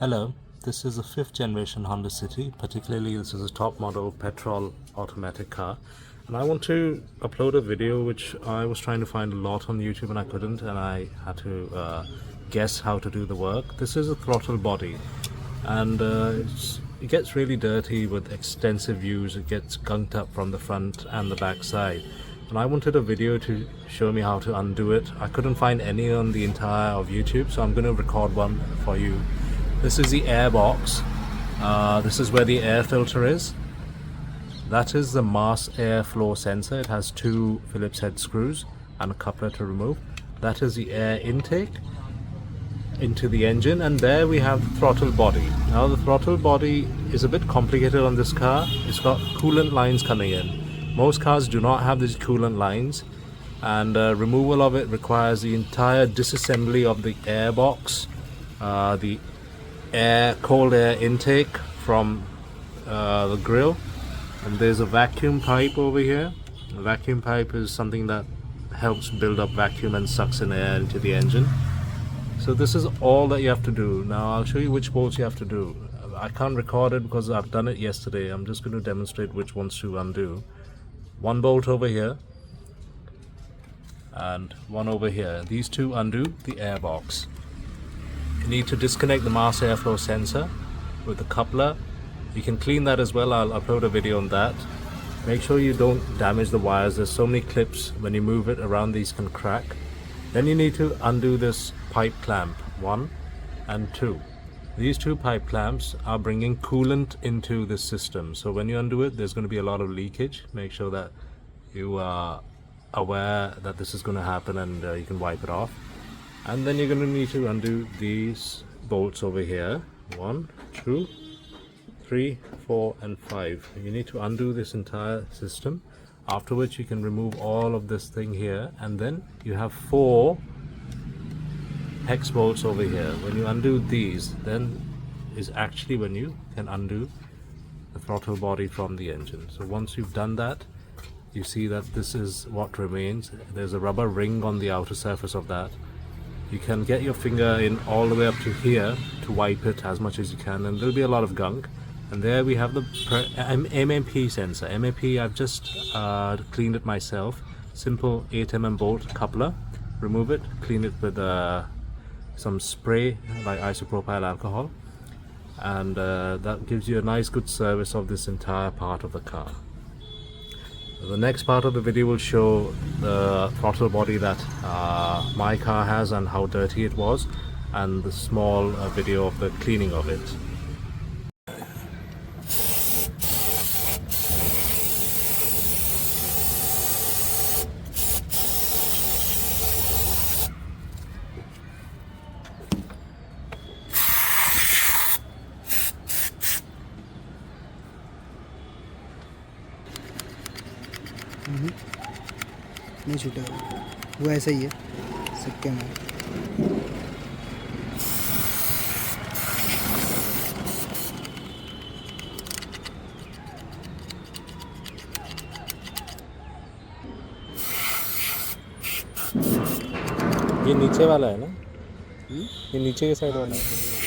Hello, this is a 5th generation Honda City, particularly this is a top model petrol automatic car, and I want to upload a video which I was trying to find a lot on YouTube and I couldn't, and I had to guess how to do the work. This is a throttle body, and it gets really dirty with extensive use. It gets gunked up from the front and the back side, and I wanted a video to show me how to undo it. I couldn't find any on the entire of YouTube, so I'm going to record one for you. This is the air box. This is where the air filter is. That is the mass airflow sensor. It has 2 Phillips head screws and a coupler to remove. That is the air intake into the engine, and there we have the throttle body. Now the throttle body is a bit complicated on this car. It's got coolant lines coming in. Most cars do not have these coolant lines, and removal of it requires the entire disassembly of the air box, the cold air intake from the grill, and there's a vacuum pipe over here. The vacuum pipe is something that helps build up vacuum and sucks in air into the engine. So this is all that you have to do. Now I'll show you which bolts you have to do. I can't record it because I've done it yesterday. I'm just going to demonstrate which ones to undo. One bolt over here and one over here. These two undo the air box. You need to disconnect the mass airflow sensor with the coupler. You can clean that as well. I'll upload a video on that. Make sure you don't damage the wires. There's so many clips. When you move it around, these can crack. Then you need to undo this pipe clamp 1 and 2. These 2 pipe clamps are bringing coolant into this system. So when you undo it, there's going to be a lot of leakage. Make sure that you are aware that this is going to happen, and you can wipe it off. And then you're going to need to undo these bolts over here. 1, 2, 3, 4 and 5. You need to undo this entire system, after which you can remove all of this thing here, and then you have 4 hex bolts over here. When you undo these, then is actually when you can undo the throttle body from the engine. So once you've done that, you see that this is what remains. There's a rubber ring on the outer surface of that. You can get your finger in all the way up to here to wipe it as much as you can, and there'll be a lot of gunk. And there we have the MMP sensor. MMP, I've just cleaned it myself. Simple 8mm bolt coupler. Remove it, clean it with some spray like isopropyl alcohol, and that gives you a nice good service of this entire part of the car. The next part of the video will show the throttle body that my car has and how dirty it was, and the small video of the cleaning of it. नहीं छूटा, वो ऐसा ही है सिक्के में। ये नीचे वाला है ना? ये नीचे के साइड वाला है।